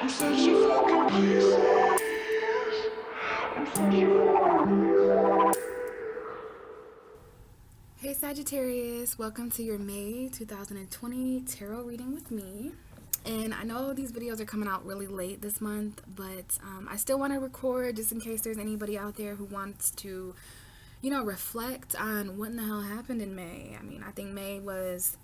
Hey Sagittarius, welcome to your May 2020 tarot reading with me. And I know these videos are coming out really late this month, but I still want to record just in case there's anybody out there who wants to, reflect on what in the hell happened in May. I mean, I think May was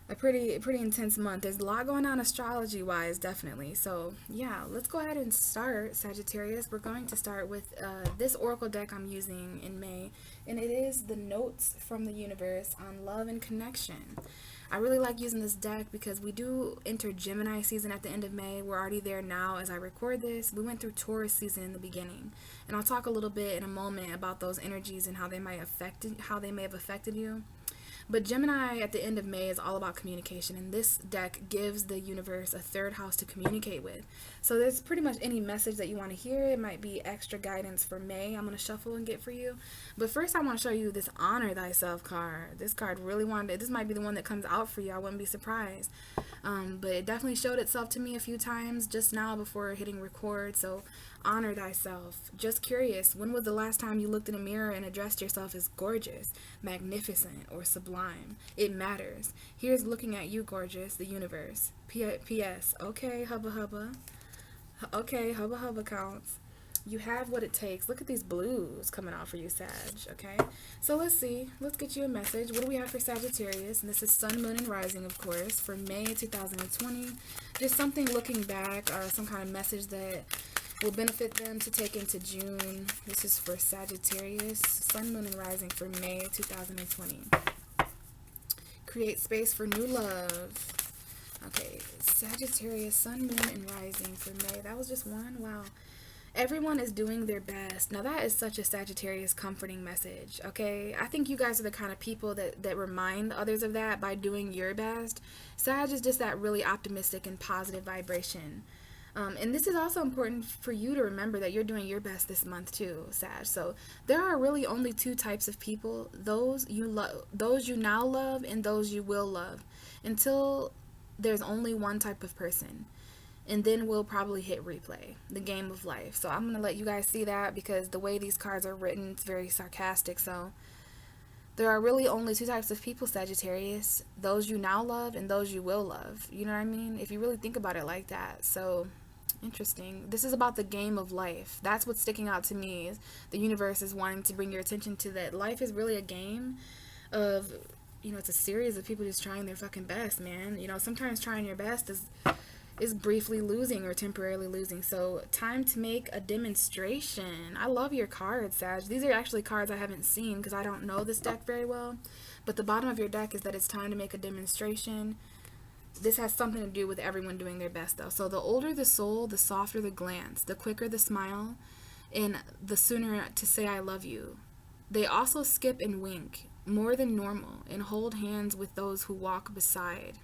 a pretty intense month. There's a lot going on astrology wise, definitely. So yeah, let's go ahead and start, Sagittarius. We're going to start with this oracle deck I'm using in May, and it is the Notes from the Universe on Love and Connection. I really like using this deck because we do enter Gemini season at the end of May. We're already there now as I record this. We went through Taurus season in the beginning, and I'll talk a little bit in a moment about those energies and how they may have affected you. But Gemini at the end of May is all about communication, and this deck gives the universe a third house to communicate with. So there's pretty much any message that you want to hear. It might be extra guidance for May. I'm going to shuffle and get for you. But first I want to show you this Honor Thyself card. This card really this might be the one that comes out for you. I wouldn't be surprised. But it definitely showed itself to me a few times just now before hitting record. So honor thyself. Just curious, when was the last time you looked in a mirror and addressed yourself as gorgeous, magnificent, or sublime? It matters. Here's looking at you, gorgeous, the universe. P.S. Okay, hubba hubba. Okay, hubba hubba counts. You have what it takes. Look at these blues coming out for you, Sag. Okay, so let's see. Let's get you a message. What do we have for Sagittarius? And this is Sun, Moon, and Rising, of course, for May 2020. Just something looking back, or some kind of message that will benefit them to take into June. This is for Sagittarius, Sun, Moon, and Rising for May 2020. Create space for new love. Okay, Sagittarius, Sun, Moon, and Rising for May. That was just one? Wow. Everyone is doing their best. Now that is such a Sagittarius comforting message, okay? I think you guys are the kind of people that remind others of that by doing your best. Sag is just that really optimistic and positive vibration. And this is also important for you to remember that you're doing your best this month too, Sag. So there are really only two types of people: those you now love, and those you will love, until there's only one type of person. And then we'll probably hit replay, the game of life. So I'm going to let you guys see that because the way these cards are written, it's very sarcastic. So there are really only two types of people, Sagittarius: those you now love and those you will love. You know what I mean? If you really think about it like that. So interesting. This is about the game of life. That's what's sticking out to me. Is the universe is wanting to bring your attention to that life is really a game of, it's a series of people just trying their fucking best, man. Sometimes trying your best is briefly losing or temporarily losing. So time to make a demonstration. I love your cards, Sag. These are actually cards I haven't seen because I don't know this deck very well. But the bottom of your deck is that it's time to make a demonstration. This has something to do with everyone doing their best, though. So the older the soul, the softer the glance, the quicker the smile, and the sooner to say I love you. They also skip and wink more than normal and hold hands with those who walk beside.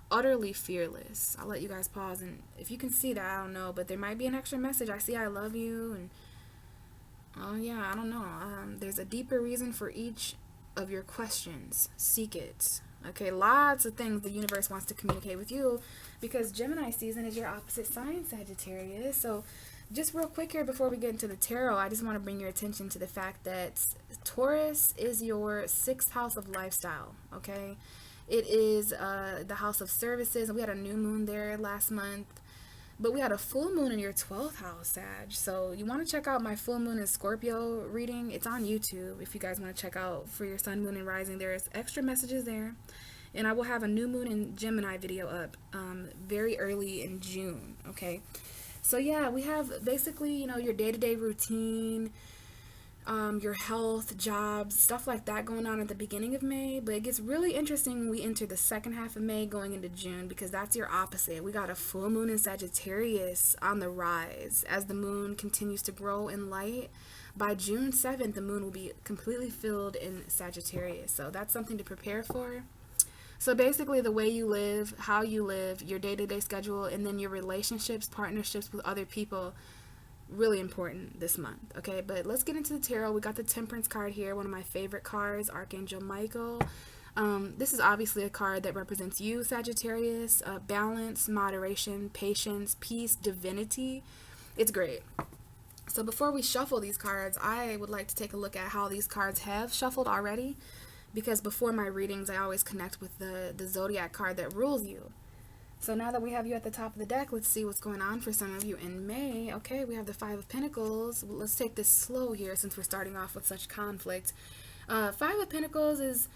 Utterly fearless. I'll let you guys pause, and if you can see that, I don't know, but there might be an extra message. I see I love you, and oh yeah, I don't know. There's a deeper reason for each of your questions. Seek it. Okay, lots of things the universe wants to communicate with you because Gemini season is your opposite sign, Sagittarius. So just real quick here before we get into the tarot, I just want to bring your attention to the fact that Taurus is your 6th house of lifestyle, okay? It is the house of services, and we had a new moon there last month. But we had a full moon in your 12th house, Sag. So you want to check out my full moon in Scorpio reading. It's on YouTube if you guys want to check out for your sun, moon, and rising. There's extra messages there. And I will have a new moon in Gemini video up very early in June, okay? So yeah, we have basically, your day-to-day routine, your health, jobs, stuff like that going on at the beginning of May. But it gets really interesting when we enter the second half of May going into June, because that's your opposite. We got a full moon in Sagittarius on the rise. As the moon continues to grow in light, by June 7th, the moon will be completely filled in Sagittarius. So that's something to prepare for. So basically the way you live, how you live, your day-to-day schedule, and then your relationships, partnerships with other people, really important this month, okay? But let's get into the tarot. We got the Temperance card here, one of my favorite cards, Archangel Michael. This is obviously a card that represents you, Sagittarius, balance, moderation, patience, peace, divinity. It's great. So before we shuffle these cards, I would like to take a look at how these cards have shuffled already, because before my readings, I always connect with the zodiac card that rules you. So now that we have you at the top of the deck, let's see what's going on for some of you in May. Okay, we have the Five of Pentacles. Let's take this slow here since we're starting off with such conflict. Five of Pentacles is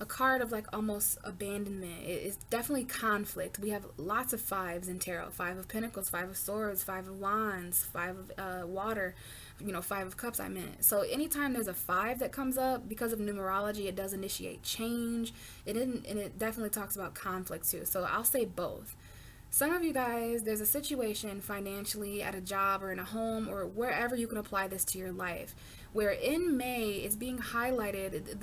a card of like almost abandonment. It's definitely conflict. We have lots of fives in tarot. Five of Pentacles, Five of Swords, Five of Wands, Five of water, Five of Cups I meant. So anytime there's a five that comes up, because of numerology, it does initiate change. And it definitely talks about conflict too. So I'll say both. Some of you guys, there's a situation financially at a job or in a home or wherever you can apply this to your life, where in May it's being highlighted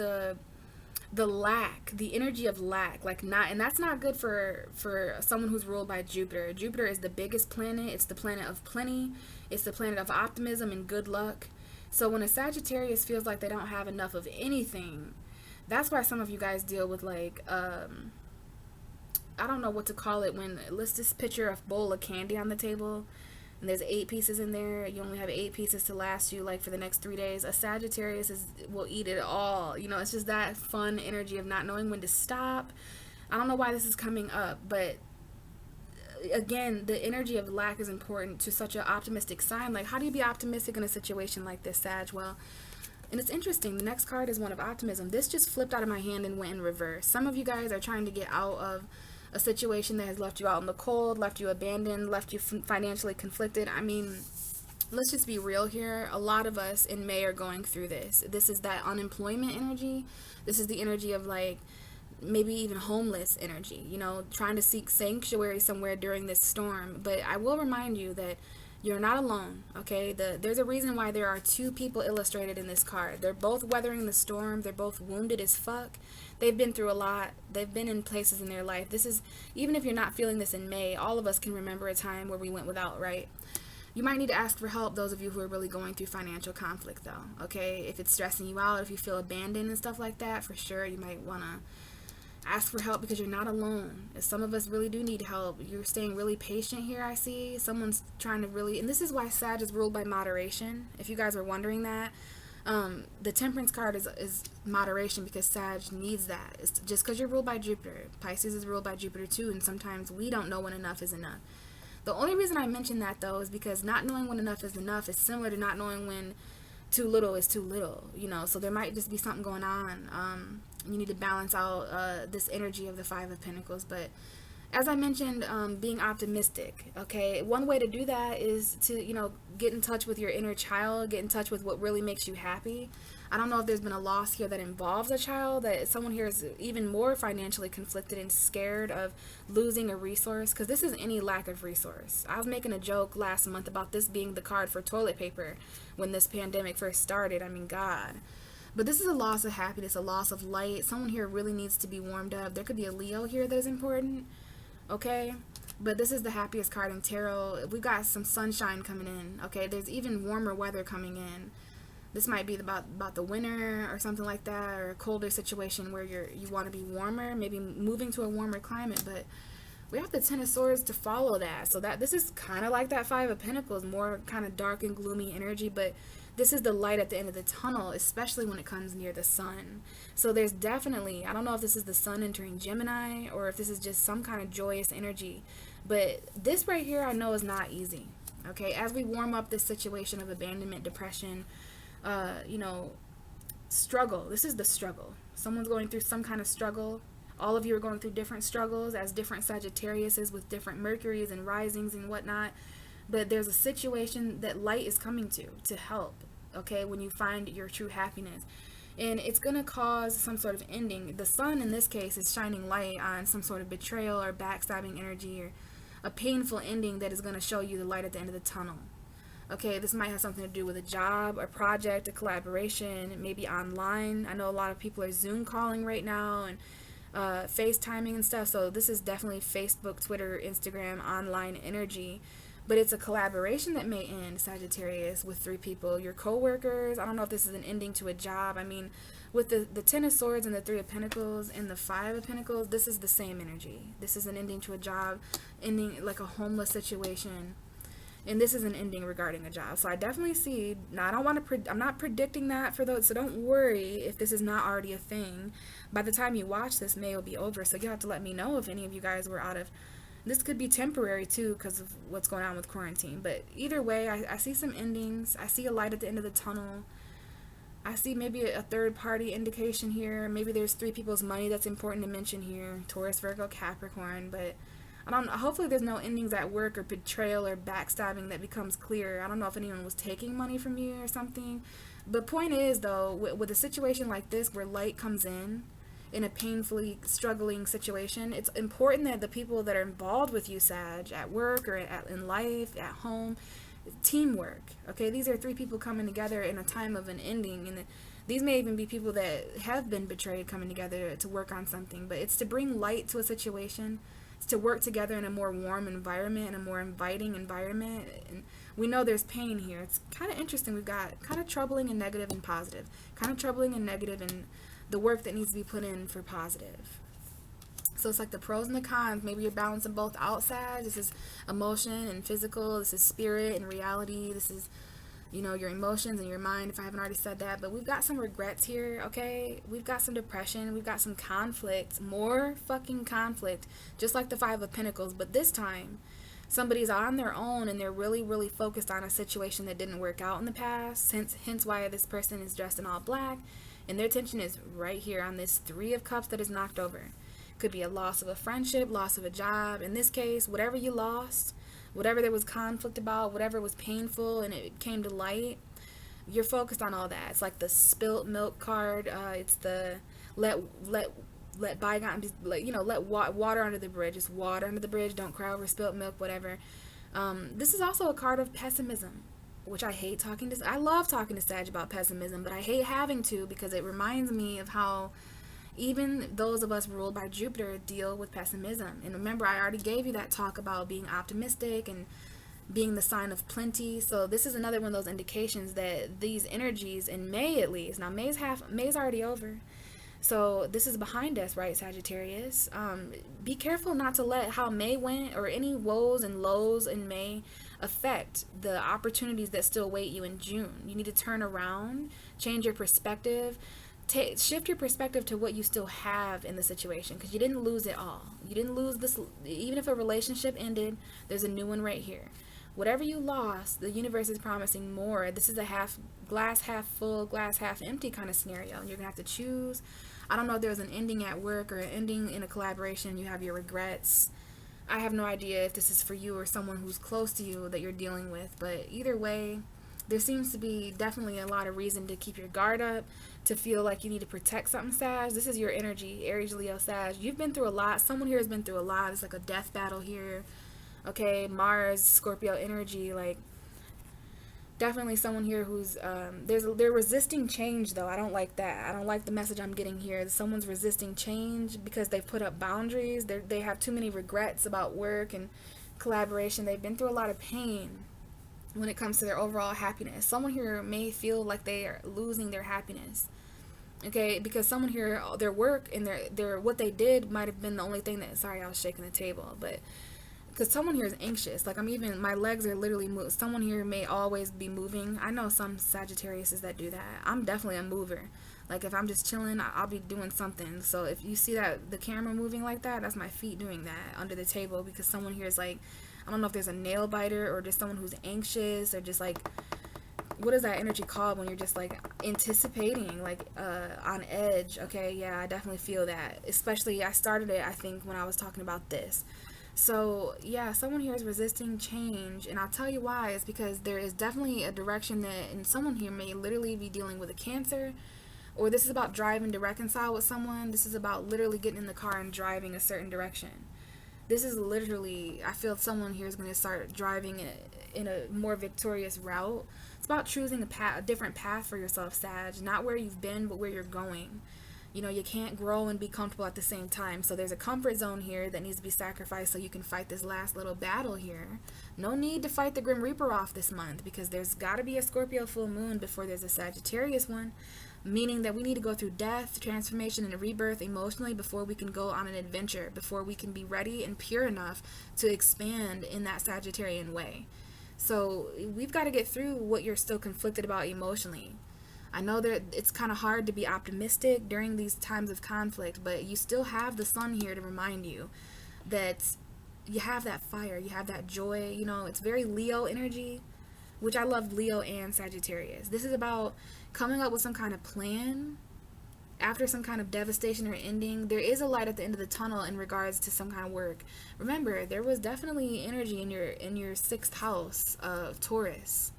the lack, the energy of lack, and that's not good for someone who's ruled by Jupiter. Jupiter is the biggest planet. It's the planet of plenty. It's the planet of optimism and good luck. So when a Sagittarius feels like they don't have enough of anything, that's why some of you guys deal with I don't know what to call it, when let's just picture a bowl of candy on the table and there's 8 pieces in there. You only have 8 pieces to last you for the next 3 days. A Sagittarius will eat it all. It's just that fun energy of not knowing when to stop. I don't know why this is coming up, but again, the energy of lack is important to such an optimistic sign. How do you be optimistic in a situation like this, Sag? Well, and it's interesting, the next card is one of optimism. This just flipped out of my hand and went in reverse. Some of you guys are trying to get out of a situation that has left you out in the cold, left you abandoned, left you financially conflicted. I mean, let's just be real here. A lot of us in May are going through this. This is that unemployment energy. This is the energy of maybe even homeless energy, trying to seek sanctuary somewhere during this storm. But I will remind you that you're not alone, okay? There's a reason why there are 2 people illustrated in this card. They're both weathering the storm. They're both wounded as fuck. They've been through a lot. They've been in places in their life. This is, even if you're not feeling this in May, all of us can remember a time where we went without, right? You might need to ask for help, those of you who are really going through financial conflict, though, okay? If it's stressing you out, if you feel abandoned and stuff like that, for sure, you might want to ask for help, because you're not alone. Some of us really do need help. You're staying really patient here, I see. Someone's trying to really, and this is why Sag is ruled by moderation, if you guys were wondering that. The Temperance card is moderation, because Sag needs that. It's just because you're ruled by Jupiter. Pisces is ruled by Jupiter too, and sometimes we don't know when enough is enough. The only reason I mention that, though, is because not knowing when enough is enough is similar to not knowing when too little is too little, so there might just be something going on. You need to balance out this energy of the Five of Pentacles. But as I mentioned, being optimistic, okay? One way to do that is to, get in touch with your inner child, get in touch with what really makes you happy. I don't know if there's been a loss here that involves a child, that someone here is even more financially conflicted and scared of losing a resource, because this is any lack of resource. I was making a joke last month about this being the card for toilet paper when this pandemic first started. I mean, God. But this is a loss of happiness, a loss of light. Someone here really needs to be warmed up. There could be a Leo here that is important, okay? But this is the happiest card in tarot. We've got some sunshine coming in, okay? There's even warmer weather coming in. This might be about the winter or something like that, or a colder situation where you want to be warmer, maybe moving to a warmer climate. But we have the Ten of Swords to follow that. So this is kind of like that Five of Pentacles, more kind of dark and gloomy energy, but this is the light at the end of the tunnel, especially when it comes near the sun. So there's definitely, I don't know if this is the sun entering Gemini or if this is just some kind of joyous energy, but this right here I know is not easy, okay? As we warm up this situation of abandonment, depression, struggle. This is the struggle. Someone's going through some kind of struggle. All of you are going through different struggles as different Sagittariuses with different Mercuries and risings and whatnot. But there's a situation that light is coming to help, okay, when you find your true happiness. And it's going to cause some sort of ending. The sun, in this case, is shining light on some sort of betrayal or backstabbing energy or a painful ending that is going to show you the light at the end of the tunnel. Okay, this might have something to do with a job, a project, a collaboration, maybe online. I know a lot of people are Zoom calling right now and FaceTiming and stuff. So this is definitely Facebook, Twitter, Instagram, online energy. But it's a collaboration that may end, Sagittarius, with 3 people. Your co-workers. I don't know if this is an ending to a job. I mean, with the 10 of Swords and the 3 of Pentacles and the 5 of Pentacles, this is the same energy. This is an ending to a job, ending like a homeless situation. And this is an ending regarding a job. So I definitely see, now I don't want to, I'm not predicting that for those, so don't worry if this is not already a thing. By the time you watch this, May will be over. So you'll have to let me know if any of you guys were out of, this could be temporary too because of what's going on with quarantine. But either way, I see some endings. I see a light at the end of the tunnel. I see maybe a third party indication here. Maybe there's 3 people's money that's important to mention here. Taurus, Virgo, Capricorn. But I don't know. Hopefully there's no endings at work or betrayal or backstabbing that becomes clear. I don't know if anyone was taking money from you or something. But point is, though, with a situation like this where light comes in a painfully struggling situation, it's important that the people that are involved with you, Sag, at work or in life, at home, teamwork. Okay, these are 3 people coming together in a time of an ending, and these may even be people that have been betrayed coming together to work on something. But it's to bring light to a situation. It's to work together in a more warm environment, in a more inviting environment. And we know there's pain here. It's kind of interesting. We've got kind of troubling and negative and positive. Kind of troubling and negative and the work that needs to be put in for positive. So it's like the pros and the cons. Maybe you're balancing both out, Sag. This is emotion and physical. This is spirit and reality. This is, you know, your emotions and your mind, if I haven't already said that. But we've got some regrets here, okay? We've got some depression. We've got some conflict. More fucking conflict. Just like the 5 of Pentacles. But this time, somebody's on their own and they're really, really focused on a situation that didn't work out in the past. Hence why this person is dressed in all black. And their attention is right here on this 3 of Cups that is knocked over. Could be a loss of a friendship, loss of a job. In this case, whatever you lost, whatever there was conflict about, whatever was painful and it came to light, you're focused on all that. It's like the spilt milk card. It's the let bygones, let water under the bridge. It's water under the bridge. Don't cry over spilt milk, whatever. This is also a card of pessimism, which I hate talking to. I love talking to Sag about pessimism, but I hate having to because it reminds me of how even those of us ruled by Jupiter deal with pessimism. And remember, I already gave you that talk about being optimistic and being the sign of plenty. So this is another one of those indications that these energies in May, at least, now May's already over. So this is behind us, right, Sagittarius? Be careful not to let how May went or any woes and lows in May affect the opportunities that still await you in June. You need to turn around, change your perspective, shift your perspective to what you still have in the situation, because you didn't lose it all. You didn't lose this. Even if a relationship ended, there's a new one right here. Whatever you lost, the universe is promising more. This is a glass half full, glass half empty kind of scenario. You're gonna have to choose. I don't know if there's an ending at work or an ending in a collaboration. You have your regrets. I have no idea if this is for you or someone who's close to you that you're dealing with, but either way, there seems to be definitely a lot of reason to keep your guard up, to feel like you need to protect something, Sag. This is your energy, Aries, Leo, Sag. You've been through a lot. Someone here has been through a lot. It's like a death battle here. Okay, Mars, Scorpio energy, like definitely someone here who's they're resisting change, though. I don't like that. I don't like the message I'm getting here. Someone's resisting change because they've put up boundaries. They have too many regrets about work and collaboration. They've been through a lot of pain when it comes to their overall happiness. Someone here may feel like they are losing their happiness. Okay, because someone here, their work and their what they did might have been the only thing that, sorry, I was shaking the table, but because someone here is anxious. Like my legs are literally moving. Someone here may always be moving. I know some Sagittariuses that do that. I'm definitely a mover. Like if I'm just chilling, I'll be doing something. So if you see that the camera moving like that, that's my feet doing that under the table, because someone here is like, I don't know if there's a nail biter or just someone who's anxious or just like, what is that energy called when you're just like anticipating, like on edge? Okay, yeah, I definitely feel that. Especially, I started it, I think, when I was talking about this. So yeah, someone here is resisting change, and I'll tell you why. It's because there is definitely a direction that, and someone here may literally be dealing with a Cancer, or this is about driving to reconcile with someone. This is about literally getting in the car and driving a certain direction. This is literally, I feel someone here is going to start driving in a more victorious route. It's about choosing a different path for yourself, Sag. Not where you've been, but where you're going. You know, you can't grow and be comfortable at the same time. So there's a comfort zone here that needs to be sacrificed so you can fight this last little battle here. No need to fight the Grim Reaper off this month, because there's got to be a Scorpio full moon before there's a Sagittarius one, meaning that we need to go through death, transformation, and a rebirth emotionally before we can go on an adventure, before we can be ready and pure enough to expand in that Sagittarian way. So we've got to get through what you're still conflicted about emotionally. I know that it's kind of hard to be optimistic during these times of conflict, but you still have the sun here to remind you that you have that fire, you have that joy. You know, it's very Leo energy, which I love Leo and Sagittarius. This is about coming up with some kind of plan after some kind of devastation or ending. There is a light at the end of the tunnel in regards to some kind of work. Remember, there was definitely energy in your 6th house of Taurus.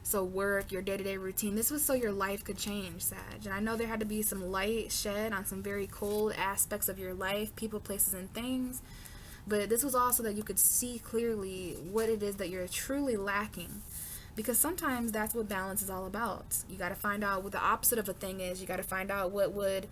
So work, your day-to-day routine. This was so your life could change, Sag. And I know there had to be some light shed on some very cold aspects of your life, people, places, and things. But this was also that you could see clearly what it is that you're truly lacking. Because sometimes that's what balance is all about. You got to find out what the opposite of a thing is. You got to find out what would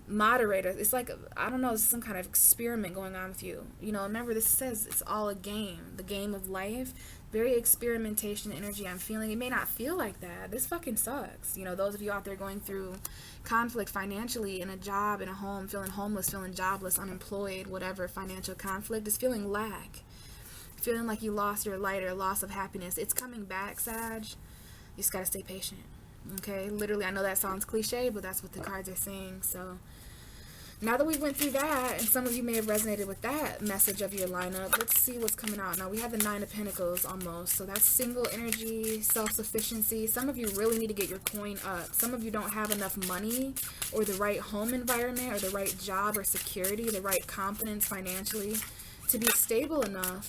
moderate it. It's like, I don't know, it's some kind of experiment going on with you. You know, remember, this says it's all a game. The game of life. Very experimentation energy I'm feeling. It may not feel like that. This fucking sucks. You know, those of you out there going through conflict financially, in a job, in a home, feeling homeless, feeling jobless, unemployed, whatever, financial conflict, is feeling lack. Feeling like you lost your light or loss of happiness. It's coming back, Sag. You just gotta stay patient. Okay? Literally, I know that sounds cliche, but that's what the cards are saying. So now that we went through that, and some of you may have resonated with that message of your lineup, let's see what's coming out. Now, we have the 9 of Pentacles almost. So that's single energy, self-sufficiency. Some of you really need to get your coin up. Some of you don't have enough money or the right home environment or the right job or security, the right confidence financially to be stable enough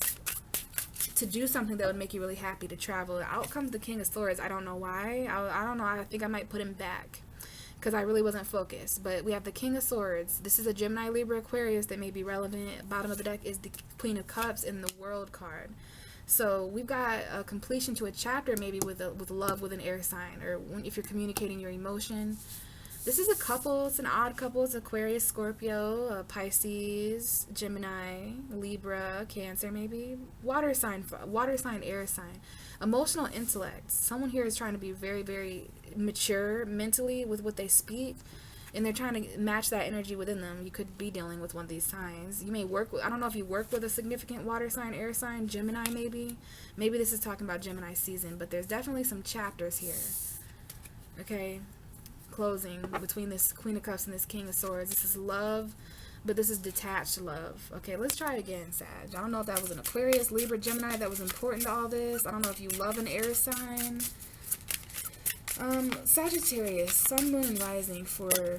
to do something that would make you really happy, to travel. Out comes the King of Swords. I don't know why. I don't know. I think I might put him back, because I really wasn't focused. But we have the King of Swords. This is a Gemini, Libra, Aquarius that may be relevant. Bottom of the deck is the Queen of Cups and the World card. So we've got a completion to a chapter, maybe with love with an air sign, or if you're communicating your emotion. This is a couple. It's an odd couple. It's Aquarius, Scorpio, Pisces, Gemini, Libra, Cancer, maybe. Water sign, air sign. Emotional intellect. Someone here is trying to be very, very mature mentally with what they speak, and they're trying to match that energy within them. You could be dealing with one of these signs. You may work with, I don't know if you work with a significant water sign, air sign, Gemini maybe. Maybe this is talking about Gemini season, but there's definitely some chapters here. Okay? Closing between this Queen of Cups and this King of Swords. This is love, but this is detached love. Okay, let's try again, Sag. I don't know if that was an Aquarius, Libra, Gemini that was important to all this. I don't know if you love an air sign. Sagittarius, Sun, Moon, and Rising for...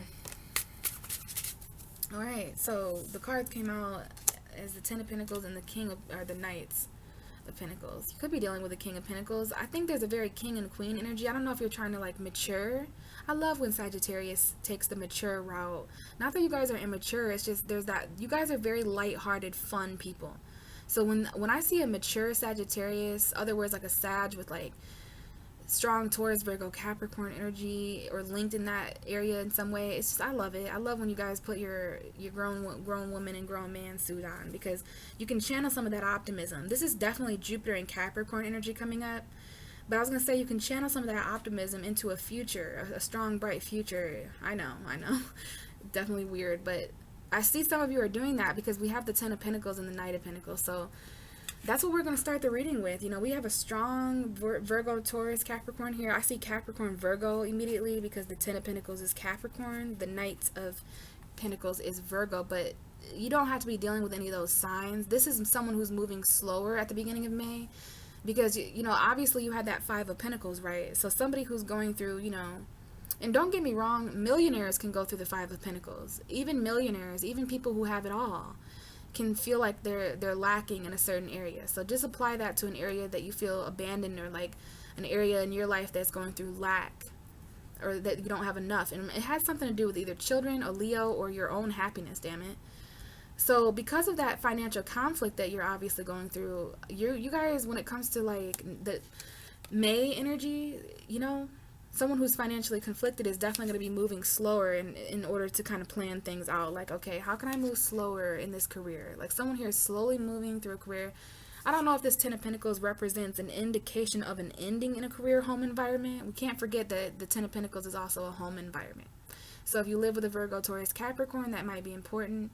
Alright, so the cards came out as the 10 of Pentacles and the King of... or the Knights of Pentacles. You could be dealing with the King of Pentacles. I think there's a very King and Queen energy. I don't know if you're trying to, like, mature. I love when Sagittarius takes the mature route. Not that you guys are immature, it's just there's that, you guys are very light-hearted, fun people. So when I see a mature Sagittarius, other words like a Sag with like strong Taurus, Virgo, Capricorn energy, or linked in that area in some way, it's just, I love it. I love when you guys put your grown woman and grown man suit on, because you can channel some of that optimism. This is definitely Jupiter and Capricorn energy coming up. But I was going to say, you can channel some of that optimism into a future, a strong, bright future. I know. Definitely weird, but I see some of you are doing that because we have the 10 of Pentacles and the Knight of Pentacles. So that's what we're going to start the reading with. You know, we have a strong Virgo, Taurus, Capricorn here. I see Capricorn, Virgo immediately because the 10 of Pentacles is Capricorn. The Knight of Pentacles is Virgo, but you don't have to be dealing with any of those signs. This is someone who's moving slower at the beginning of May. Because, you know, obviously you had that 5 of Pentacles, right? So somebody who's going through, you know, and don't get me wrong, millionaires can go through the 5 of Pentacles. Even millionaires, even people who have it all, can feel like they're lacking in a certain area. So just apply that to an area that you feel abandoned, or like an area in your life that's going through lack, or that you don't have enough. And it has something to do with either children, or Leo, or your own happiness, damn it. So because of that financial conflict that you're obviously going through, you guys, when it comes to like the May energy, you know, someone who's financially conflicted is definitely going to be moving slower in order to kind of plan things out. Like, okay, how can I move slower in this career? Like, someone here is slowly moving through a career. I don't know if this Ten of Pentacles represents an indication of an ending in a career home environment. We can't forget that the Ten of Pentacles is also a home environment. So if you live with a Virgo, Taurus, Capricorn, that might be important.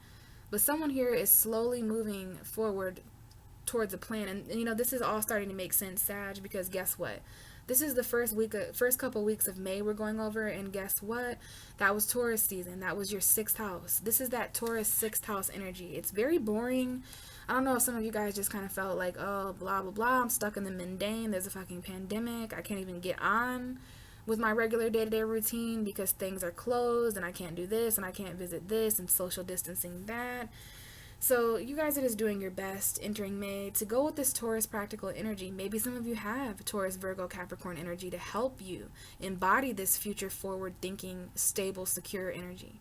But someone here is slowly moving forward towards a plan. And you know, this is all starting to make sense, Sag, because guess what? This is the first couple weeks of May we're going over, and guess what? That was Taurus season. That was your 6th house. This is that Taurus 6th house energy. It's very boring. I don't know if some of you guys just kind of felt like, oh, blah, blah, blah, I'm stuck in the mundane. There's a fucking pandemic. I can't even get on with my regular day-to-day routine because things are closed and I can't do this and I can't visit this and social distancing that. So you guys are just doing your best entering May to go with this Taurus practical energy. Maybe some of you have Taurus, Virgo, Capricorn energy to help you embody this future forward thinking, stable, secure energy.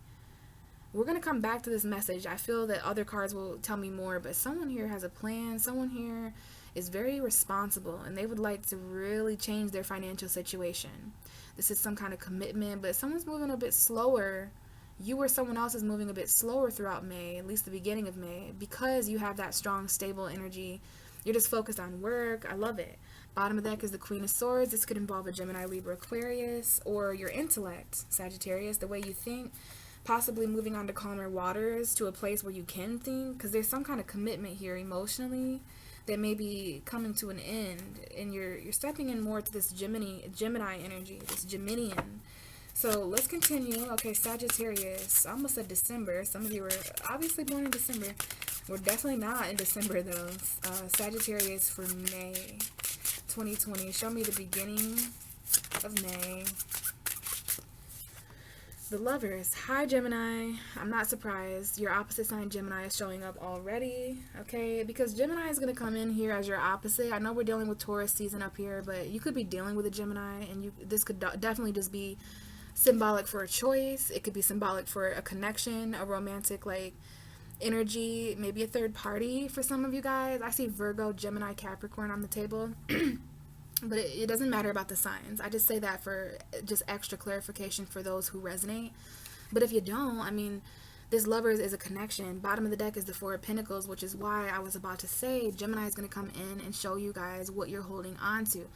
We're going to come back to this message. I feel that other cards will tell me more, but someone here has a plan. Someone here is very responsible and they would like to really change their financial situation. This is some kind of commitment, but someone's moving a bit slower. You or someone else is moving a bit slower throughout May, at least the beginning of May, because you have that strong, stable energy. You're just focused on work. I love it. Bottom of the deck is the Queen of Swords. This could involve a Gemini, Libra, Aquarius, or your intellect, Sagittarius, the way you think, possibly moving on to calmer waters, to a place where you can think, because there's some kind of commitment here emotionally that may be coming to an end, and you're stepping in more to this Gemini energy, this Geminian. So let's continue. Okay, Sagittarius. I almost said December. Some of you were obviously born in December. We're definitely not in December though. Sagittarius for May 2020. Show me the beginning of May. The Lovers. Hi, Gemini. I'm not surprised. Your opposite sign, Gemini, is showing up already. Okay, because Gemini is going to come in here as your opposite. I know we're dealing with Taurus season up here, but you could be dealing with a Gemini, and this could definitely just be symbolic for a choice. It could be symbolic for a connection, a romantic like energy, maybe a third party for some of you guys. I see Virgo, Gemini, Capricorn on the table. But it doesn't matter about the signs. I just say that for just extra clarification for those who resonate. But if you don't, I mean, this Lovers is a connection. Bottom of the deck is the Four of Pentacles, which is why I was about to say Gemini is going to come in and show you guys what you're holding on to.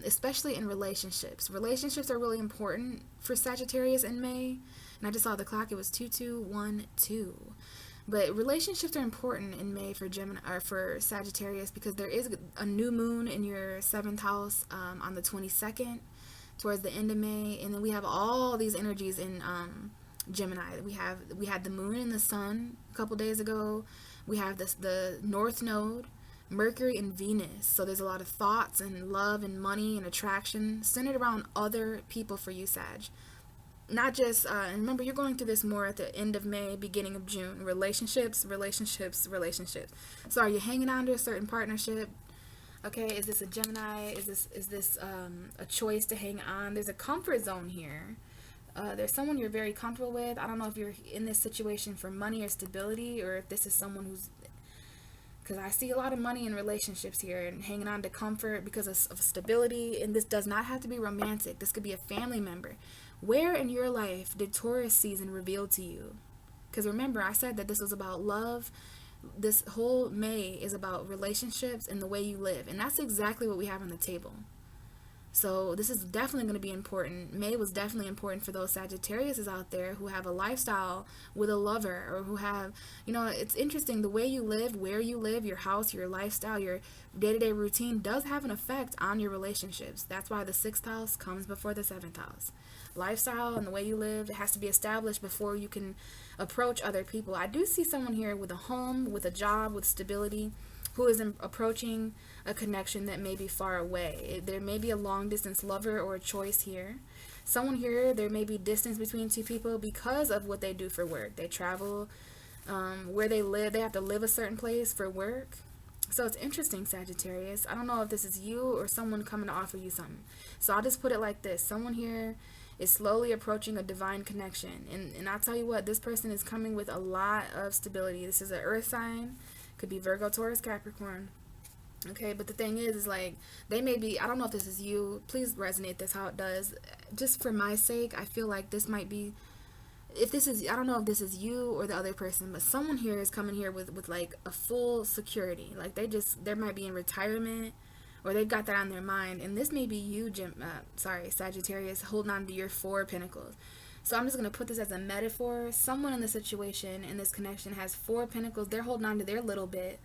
Especially in relationships. Relationships are really important for Sagittarius in May. And I just saw the clock. It was 2212. But relationships are important in May for Gemini or for Sagittarius because there is a new moon in your 7th house on the 22nd towards the end of May, and then we have all these energies in Gemini. We had the moon and the sun a couple days ago. We have the North Node, Mercury and Venus. So there's a lot of thoughts and love and money and attraction centered around other people for you, Sag. Not just, and remember, you're going through this more at the end of May, beginning of June. Relationships. So are you hanging on to a certain partnership? Okay, is this a Gemini? Is this a choice to hang on? There's a comfort zone here. There's someone you're very comfortable with. I don't know if you're in this situation for money or stability, or if this is someone who's, because I see a lot of money in relationships here and hanging on to comfort because of stability. And this does not have to be romantic. This could be a family member. Where in your life did Taurus season reveal to you? Because remember, I said that this was about love. This whole May is about relationships and the way you live. And that's exactly what we have on the table. So this is definitely going to be important. May was definitely important for those Sagittariuses out there who have a lifestyle with a lover, or who have, you know, it's interesting. The way you live, where you live, your house, your lifestyle, your day-to-day routine does have an effect on your relationships. That's why the 6th house comes before the 7th house. Lifestyle and the way you live, it has to be established before you can approach other people. I do see someone here with a home, with a job, with stability, who is approaching a connection that may be far away. There may be a long distance lover or a choice here. Someone here, there may be distance between two people because of what they do for work. They travel, where they live, they have to live a certain place for work. So it's interesting, Sagittarius. I don't know if this is you or someone coming to offer you something. So I'll just put it like this. Someone here is slowly approaching a divine connection. And I'll tell you what, this person is coming with a lot of stability. This is an earth sign. Could be Virgo, Taurus, Capricorn. Okay, but the thing is like, they may be, I don't know if this is you, please resonate this how it does. Just for my sake, I feel like this might be, if this is, I don't know if this is you or the other person, but someone here is coming here with like a full security. Like they might be in retirement, or they've got that on their mind. And this may be you, Sagittarius, holding on to your 4 pentacles. So I'm just going to put this as a metaphor. Someone in the situation, in this connection, has 4 pentacles. They're holding on to their little bit,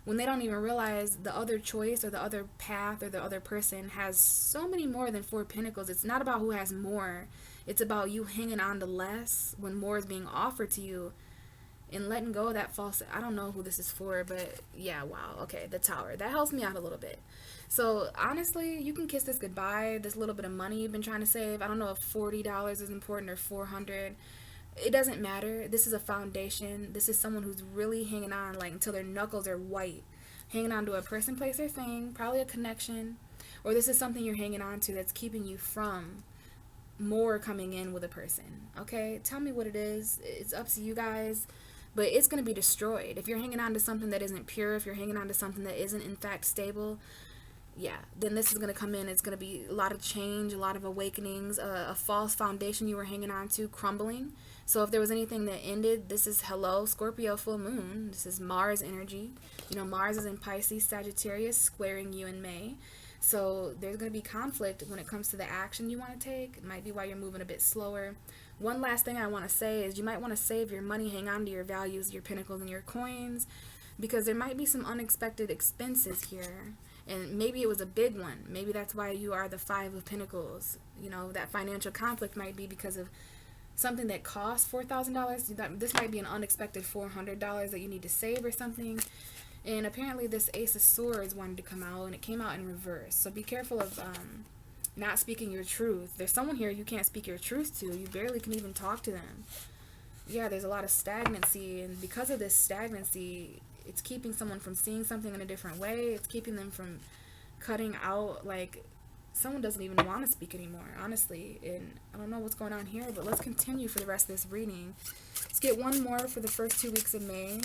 when they don't even realize the other choice or the other path or the other person has so many more than 4 pentacles. It's not about who has more. It's about you hanging on to less when more is being offered to you, and letting go of that false, I don't know who this is for, but yeah, wow, okay, the Tower. That helps me out a little bit. So honestly, you can kiss this goodbye, this little bit of money you've been trying to save. I don't know if $40 is important or 400. It doesn't matter. This is a foundation. This is someone who's really hanging on, like, until their knuckles are white. Hanging on to a person, place, or thing, probably a connection. Or this is something you're hanging on to that's keeping you from more coming in with a person. Okay? Tell me what it is. It's up to you guys. But it's going to be destroyed. If you're hanging on to something that isn't pure, if you're hanging on to something that isn't in fact stable, yeah, then this is going to come in. It's going to be a lot of change, a lot of awakenings, a false foundation you were hanging on to crumbling. So if there was anything that ended, this is, hello, Scorpio full moon. This is Mars energy. You know, Mars is in Pisces, Sagittarius, squaring you in May. So there's going to be conflict when it comes to the action you want to take. It might be why you're moving a bit slower. One last thing I want to say is you might want to save your money, hang on to your values, your pentacles, and your coins, because there might be some unexpected expenses here. And maybe it was a big one. Maybe that's why you are the 5 of Pentacles. You know, that financial conflict might be because of something that costs $4,000. This might be an unexpected $400 that you need to save or something. And apparently this Ace of Swords wanted to come out, and it came out in reverse. So be careful of not speaking your truth. There's someone here you can't speak your truth to. You barely can even talk to them. Yeah, there's a lot of stagnancy, and because of this stagnancy, it's keeping someone from seeing something in a different way. It's keeping them from cutting out, like, someone doesn't even want to speak anymore, honestly. And I don't know what's going on here, but let's continue for the rest of this reading. Let's get one more for the first 2 weeks of May.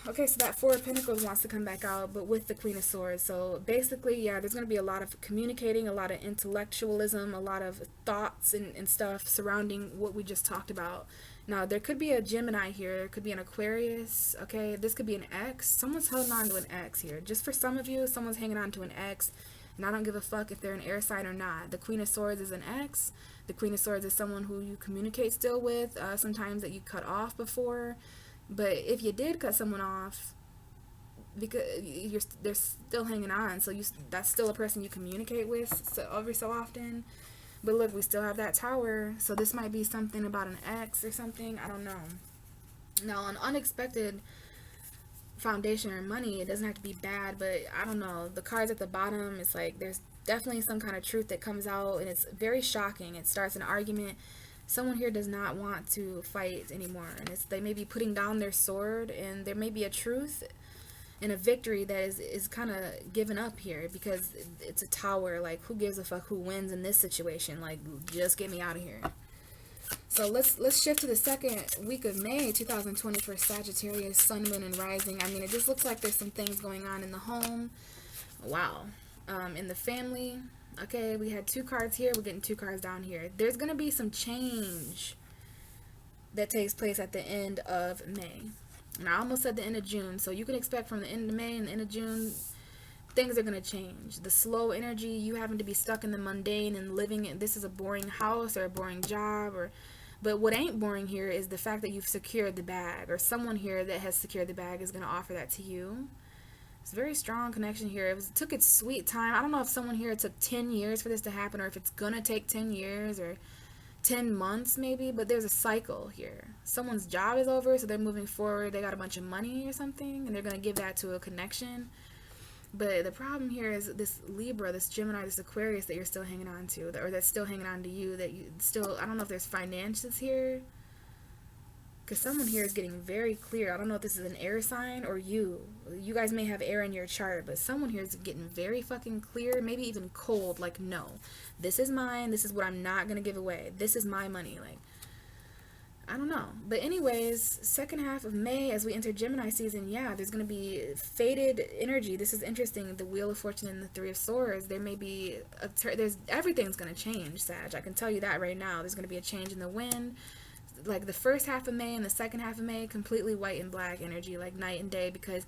Okay, so that 4 of Pentacles wants to come back out, but with the Queen of Swords. So basically, yeah, there's going to be a lot of communicating, a lot of intellectualism, a lot of thoughts and stuff surrounding what we just talked about. Now, there could be a Gemini here. There could be an Aquarius. Okay, this could be an ex. Someone's holding on to an ex here. Just for some of you, someone's hanging on to an ex, and I don't give a fuck if they're an air sign or not. The Queen of Swords is an ex. The Queen of Swords is someone who you communicate still with, sometimes that you cut off before. But if you did cut someone off, because they're still hanging on, so that's still a person you communicate with every so often. But look, we still have that Tower, so this might be something about an ex or something. I don't know. Now, an unexpected foundation or money, it doesn't have to be bad, but I don't know. The cards at the bottom, it's like there's definitely some kind of truth that comes out, and it's very shocking. It starts an argument. Someone here does not want to fight anymore, and they may be putting down their sword, and there may be a truth and a victory that is kind of given up here, because it's a Tower. Like, who gives a fuck who wins in this situation? Like, just get me out of here. So let's shift to the second week of May 2020 for Sagittarius, Sun, Moon, and Rising. I mean, it just looks like there's some things going on in the home. Wow. In the family. Okay, we had 2 cards here. We're getting 2 cards down here. There's going to be some change that takes place at the end of May. And I almost said the end of June. So you can expect from the end of May and the end of June, things are going to change. The slow energy, you having to be stuck in the mundane and living in, this is a boring house or a boring job. But what ain't boring here is the fact that you've secured the bag, or someone here that has secured the bag is going to offer that to you. It's a very strong connection here. It took its sweet time. I don't know if someone here took 10 years for this to happen, or if it's going to take 10 years or 10 months maybe, but there's a cycle here. Someone's job is over, so they're moving forward. They got a bunch of money or something, and they're going to give that to a connection. But the problem here is this Libra, this Gemini, this Aquarius that you're still hanging on to, or that's still hanging on to you, that you still, I don't know if there's finances here. Because someone here is getting very clear. I don't know if this is an air sign or you. You guys may have air in your chart, but someone here is getting very fucking clear, maybe even cold. Like, no, this is mine. This is what I'm not going to give away. This is my money. Like, I don't know. But anyways, second half of May as we enter Gemini season, yeah, there's going to be faded energy. This is interesting. The Wheel of Fortune and the Three of Swords. There may be there's everything's going to change, Sag. I can tell you that right now. There's going to be a change in the wind. Like the first half of May and the second half of May, completely white and black energy, like night and day, because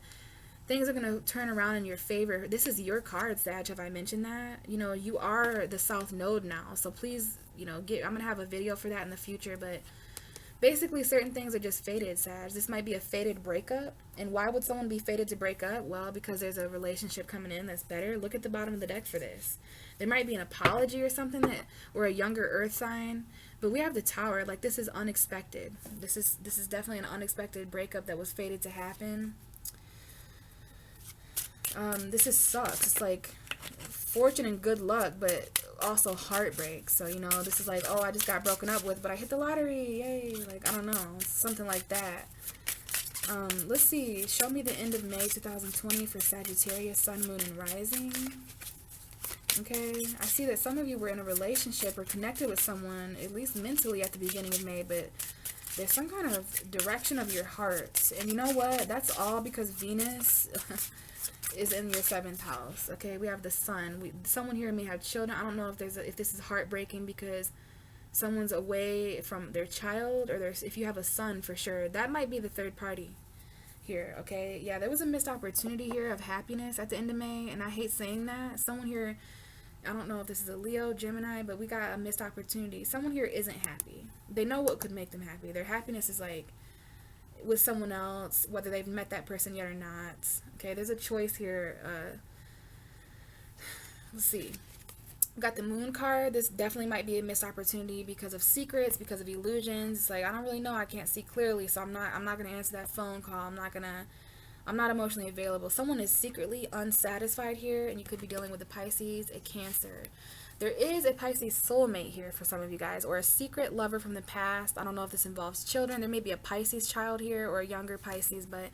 things are going to turn around in your favor. This is your card, Sag. Have I mentioned that? You know, you are the South Node now. So please, you know, I'm going to have a video for that in the future, but basically, certain things are just fated, Sag. This might be a fated breakup. And why would someone be fated to break up? Well, because there's a relationship coming in that's better. Look at the bottom of the deck for this. There might be an apology or something, that, or a younger earth sign. But we have the Tower. Like, this is unexpected. This is definitely an unexpected breakup that was fated to happen. This is sucks. It's like fortune and good luck, but also heartbreak. So, you know, this is like, oh, I just got broken up with, but I hit the lottery, yay. Like, I don't know, something like that. Let's see, show me the end of May 2020 for Sagittarius, Sun, Moon, and Rising. Okay, I see that some of you were in a relationship or connected with someone, at least mentally at the beginning of May, but there's some kind of direction of your heart. And you know what, that's all because Venus is in your 7th house. Okay, we have the Sun. Someone here may have children. I don't know if if this is heartbreaking because someone's away from their child, or if you have a son, for sure that might be the third party here. Okay, yeah, there was a missed opportunity here of happiness at the end of May, and I hate saying that. Someone here, I don't know if this is a Leo, Gemini, but we got a missed opportunity. Someone here isn't happy. They know what could make them happy. Their happiness is like with someone else, whether they've met that person yet or not. Okay, there's a choice here. Let's see. We got the Moon card. This definitely might be a missed opportunity because of secrets, because of illusions. It's like, I don't really know. I can't see clearly, so I'm not gonna answer that phone call. I'm not emotionally available. Someone is secretly unsatisfied here, and you could be dealing with a Pisces, a Cancer. There is a Pisces soulmate here for some of you guys, or a secret lover from the past. I don't know if this involves children. There may be a Pisces child here or a younger Pisces, but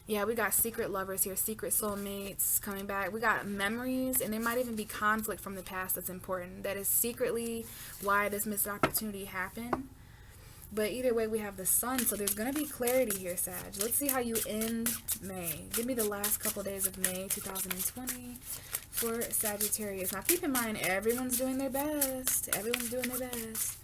yeah, we got secret lovers here, secret soulmates coming back. We got memories, and there might even be conflict from the past that's important. That is secretly why this missed opportunity happened. But either way, we have the Sun, so there's going to be clarity here, Sag. Let's see how you end May. Give me the last couple days of May 2020 for Sagittarius. Now, keep in mind, everyone's doing their best. Everyone's doing their best.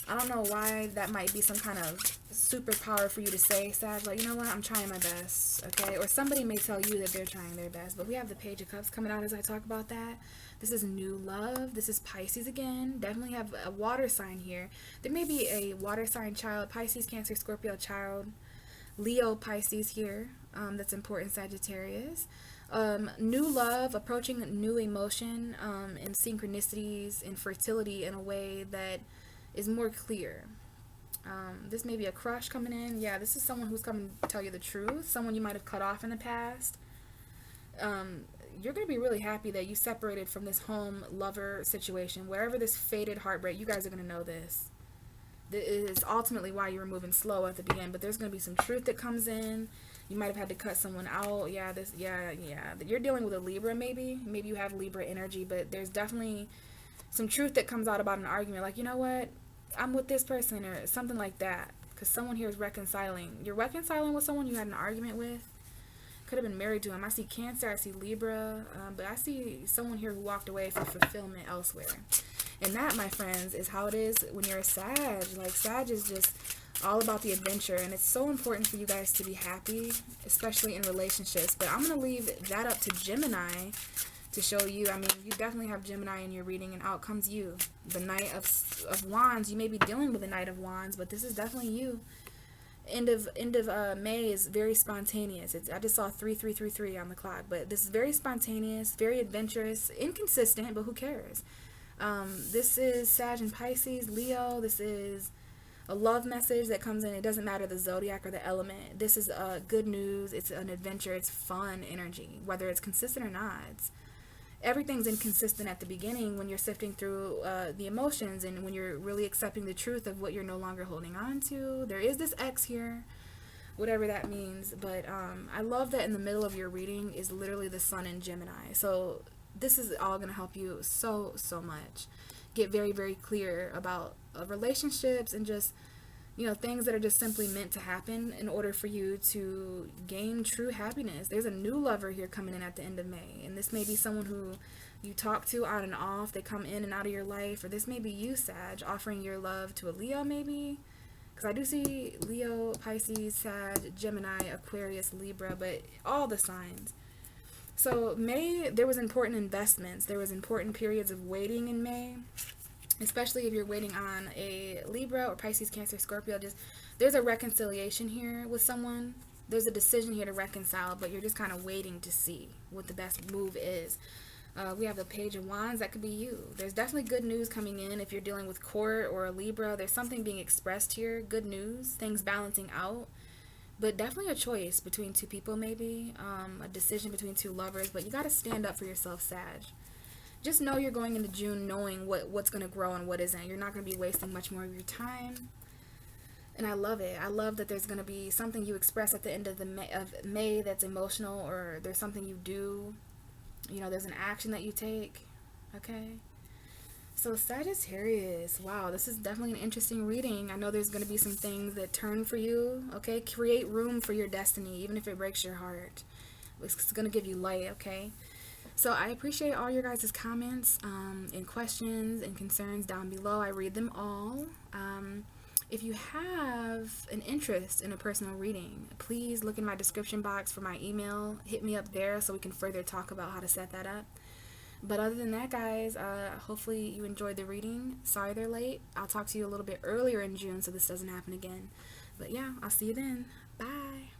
I don't know why that might be some kind of superpower for you to say, Sag, like, you know what, I'm trying my best, okay? Or somebody may tell you that they're trying their best. But we have the Page of Cups coming out as I talk about that. This is new love. This is Pisces again. Definitely have a water sign here. There may be a water sign child, Pisces, Cancer, Scorpio child, Leo, Pisces here. That's important, Sagittarius. New love, approaching new emotion, and synchronicities and fertility in a way that is more clear. This may be a crush coming in. Yeah, this is someone who's coming to tell you the truth. Someone you might have cut off in the past. You're going to be really happy that you separated from this home lover situation. Wherever this faded heartbreak, you guys are going to know this. This is ultimately why you were moving slow at the beginning. But there's going to be some truth that comes in. You might have had to cut someone out. Yeah, you're dealing with a Libra maybe. Maybe you have Libra energy, but there's definitely some truth that comes out about an argument. Like, you know what? I'm with this person, or something like that. Because someone here is reconciling. You're reconciling with someone you had an argument with. Could have been married to him. I see Cancer, I see Libra, but I see someone here who walked away for fulfillment elsewhere. And that, my friends, is how it is when you're a Sag. Like, Sag is just all about the adventure, and it's so important for you guys to be happy, especially in relationships. But I'm going to leave that up to Gemini to show you. I mean, you definitely have Gemini in your reading, and out comes you. The Knight of Wands. You may be dealing with the Knight of Wands, but this is definitely you. End of May is very spontaneous. I just saw 3333 on the clock, but this is very spontaneous, very adventurous, inconsistent, but who cares? This is Sag and Pisces, Leo. This is a love message that comes in. It doesn't matter the zodiac or the element. This is good news. It's an adventure. It's fun energy, whether it's consistent or not. Everything's inconsistent at the beginning when you're sifting through the emotions, and when you're really accepting the truth of what you're no longer holding on to. There is this X here, whatever that means. But I love that in the middle of your reading is literally the Sun in Gemini. So this is all going to help you so much. Get very, very clear about relationships, and just, things that are just simply meant to happen in order for you to gain true happiness. There's a new lover here coming in at the end of May, and this may be someone who you talk to on and off. They come in and out of your life, or this may be you, Sag, offering your love to a Leo, maybe. Because I do see Leo, Pisces, Sag, Gemini, Aquarius, Libra, but all the signs. So May, there was important investments. There was important periods of waiting in May, especially if you're waiting on a Libra or Pisces, Cancer, Scorpio. There's a reconciliation here with someone. There's a decision here to reconcile, but you're just kind of waiting to see what the best move is. We have the Page of Wands. That could be you. There's definitely good news coming in if you're dealing with court or a Libra. There's something being expressed here. Good news. Things balancing out. But definitely a choice between two people, maybe. A decision between two lovers. But you got to stand up for yourself, Sag. Just know you're going into June knowing what's going to grow and what isn't. You're not going to be wasting much more of your time. And I love it. I love that there's going to be something you express at the end of May that's emotional, or there's something you do. There's an action that you take. Okay? So Sagittarius, wow, this is definitely an interesting reading. I know there's going to be some things that turn for you. Okay? Create room for your destiny, even if it breaks your heart. It's going to give you light, okay? So I appreciate all your guys' comments and questions and concerns down below. I read them all. If you have an interest in a personal reading, please look in my description box for my email. Hit me up there so we can further talk about how to set that up. But other than that, guys, hopefully you enjoyed the reading. Sorry they're late. I'll talk to you a little bit earlier in June so this doesn't happen again. But yeah, I'll see you then. Bye.